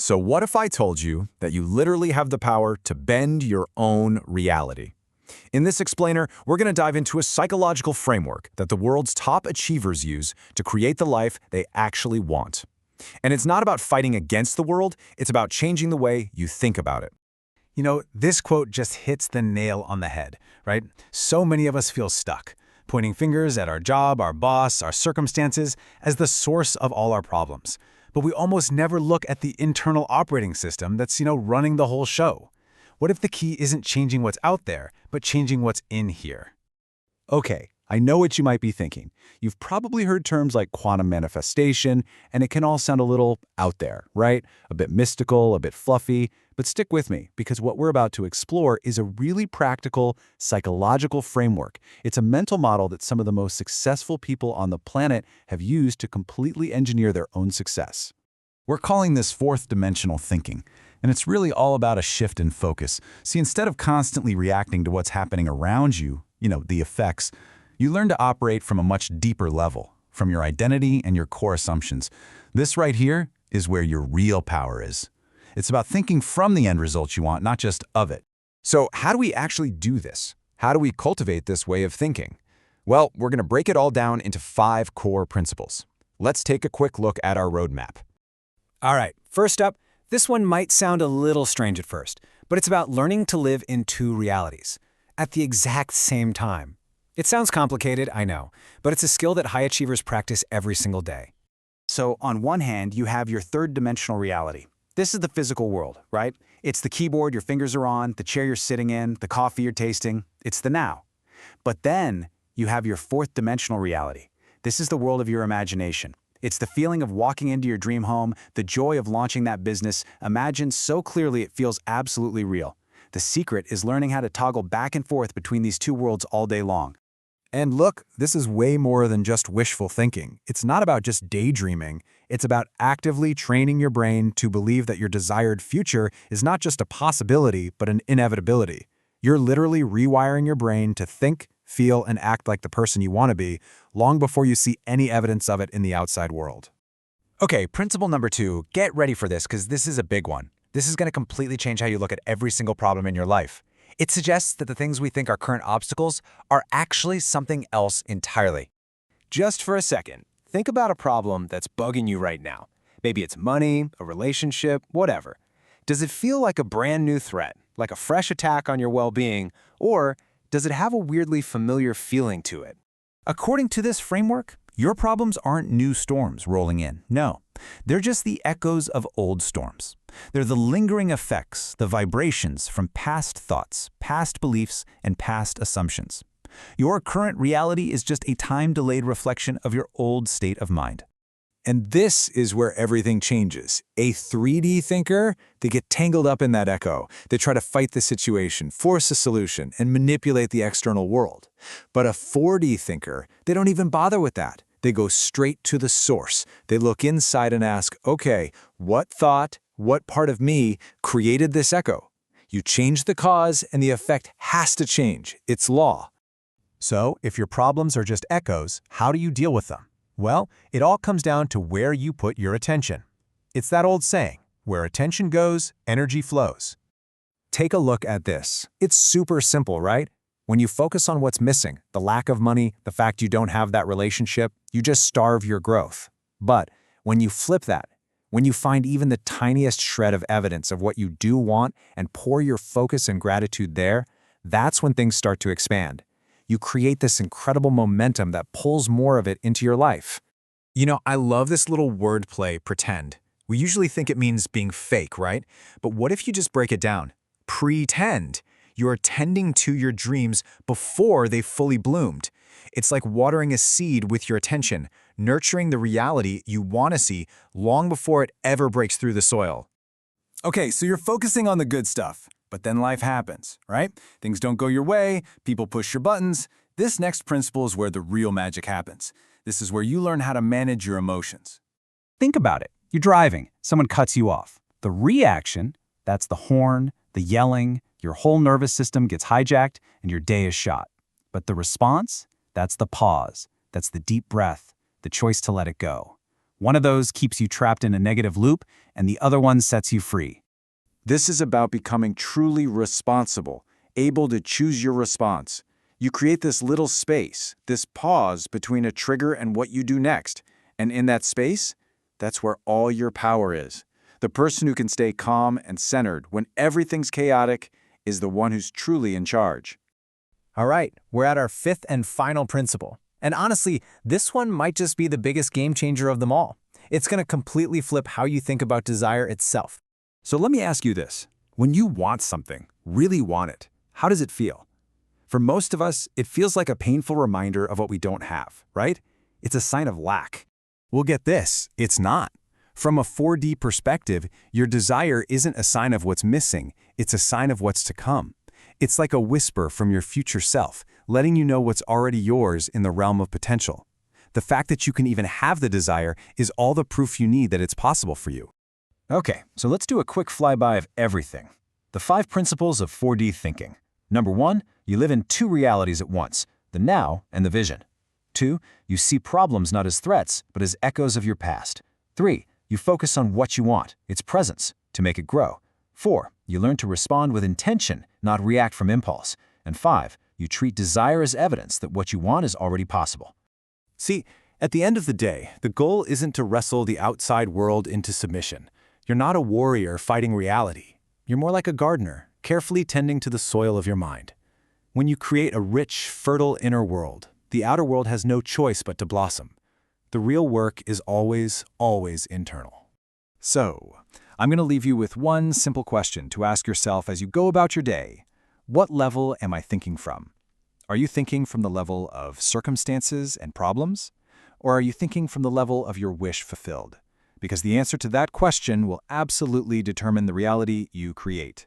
So what if I told you that you literally have the power to bend your own reality? In this explainer, we're going to dive into a psychological framework that the world's top achievers use to create the life they actually want. And it's not about fighting against the world, it's about changing the way you think about it. You know, this quote just hits the nail on the head, right? So many of us feel stuck, pointing fingers at our job, our boss, our circumstances as the source of all our problems. But we almost never look at the internal operating system that's, running the whole show. What if the key isn't changing what's out there, but changing what's in here? Okay, I know what you might be thinking. You've probably heard terms like quantum manifestation, and it can all sound a little out there, right? A bit mystical, a bit fluffy, but stick with me, because what we're about to explore is a really practical, psychological framework. It's a mental model that some of the most successful people on the planet have used to completely engineer their own success. We're calling this fourth dimensional thinking, and it's really all about a shift in focus. See, instead of constantly reacting to what's happening around you, the effects, you learn to operate from a much deeper level, from your identity and your core assumptions. This right here is where your real power is. It's about thinking from the end result you want, not just of it. So how do we actually do this? How do we cultivate this way of thinking? Well, we're going to break it all down into 5 core principles. Let's take a quick look at our roadmap. All right, first up, this one might sound a little strange at first, but it's about learning to live in 2 realities at the exact same time. It sounds complicated, I know, but it's a skill that high achievers practice every single day. So on one hand, you have your third-dimensional reality. This is the physical world, right? It's the keyboard your fingers are on, the chair you're sitting in, the coffee you're tasting. It's the now. But then you have your fourth-dimensional reality. This is the world of your imagination. It's the feeling of walking into your dream home, the joy of launching that business, imagined so clearly it feels absolutely real. The secret is learning how to toggle back and forth between these 2 worlds all day long. And look, this is way more than just wishful thinking. It's not about just daydreaming. It's about actively training your brain to believe that your desired future is not just a possibility, but an inevitability. You're literally rewiring your brain to think, feel, and act like the person you want to be, long before you see any evidence of it in the outside world. Okay, principle number 2, get ready for this because this is a big one. This is going to completely change how you look at every single problem in your life. It suggests that the things we think are current obstacles are actually something else entirely. Just for a second, think about a problem that's bugging you right now. Maybe it's money, a relationship, whatever. Does it feel like a brand new threat, like a fresh attack on your well-being, or does it have a weirdly familiar feeling to it? According to this framework, your problems aren't new storms rolling in. No, they're just the echoes of old storms. They're the lingering effects, the vibrations from past thoughts, past beliefs, and past assumptions. Your current reality is just a time-delayed reflection of your old state of mind. And this is where everything changes. A 3D thinker, they get tangled up in that echo. They try to fight the situation, force a solution, and manipulate the external world. But a 4D thinker, they don't even bother with that. They go straight to the source. They look inside and ask, okay, what thought, what part of me created this echo? You change the cause and the effect has to change. It's law. So, if your problems are just echoes, how do you deal with them? Well, it all comes down to where you put your attention. It's that old saying, where attention goes, energy flows. Take a look at this. It's super simple, right? When you focus on what's missing, the lack of money, the fact you don't have that relationship, you just starve your growth. But when you flip that, when you find even the tiniest shred of evidence of what you do want and pour your focus and gratitude there, that's when things start to expand. You create this incredible momentum that pulls more of it into your life. I love this little wordplay, pretend. We usually think it means being fake, right? But what if you just break it down? Pretend. You're tending to your dreams before they fully bloomed. It's like watering a seed with your attention, nurturing the reality you want to see long before it ever breaks through the soil. Okay, so you're focusing on the good stuff, but then life happens, right? Things don't go your way, people push your buttons. This next principle is where the real magic happens. This is where you learn how to manage your emotions. Think about it. You're driving, someone cuts you off. The reaction, that's the horn, the yelling, your whole nervous system gets hijacked and your day is shot. But the response, that's the pause, that's the deep breath, the choice to let it go. One of those keeps you trapped in a negative loop, and the other one sets you free. This is about becoming truly responsible, able to choose your response. You create this little space, this pause between a trigger and what you do next. And in that space, that's where all your power is. The person who can stay calm and centered when everything's chaotic is the one who's truly in charge. All right, we're at our fifth and final principle. And honestly, this one might just be the biggest game changer of them all. It's going to completely flip how you think about desire itself. So let me ask you this. When you want something, really want it, how does it feel? For most of us, it feels like a painful reminder of what we don't have, right? It's a sign of lack. Well, get this, it's not. From a 4D perspective, your desire isn't a sign of what's missing, it's a sign of what's to come. It's like a whisper from your future self, letting you know what's already yours in the realm of potential. The fact that you can even have the desire is all the proof you need that it's possible for you. Okay, so let's do a quick flyby of everything. The 5 principles of 4D thinking. Number 1, you live in 2 realities at once, the now and the vision. 2, you see problems not as threats, but as echoes of your past. 3, you focus on what you want, its presence, to make it grow. 4, you learn to respond with intention, not react from impulse. And 5, you treat desire as evidence that what you want is already possible. See, at the end of the day, the goal isn't to wrestle the outside world into submission. You're not a warrior fighting reality. You're more like a gardener, carefully tending to the soil of your mind. When you create a rich, fertile inner world, the outer world has no choice but to blossom. The real work is always, always internal. So, I'm going to leave you with one simple question to ask yourself as you go about your day. What level am I thinking from? Are you thinking from the level of circumstances and problems? Or are you thinking from the level of your wish fulfilled? Because the answer to that question will absolutely determine the reality you create.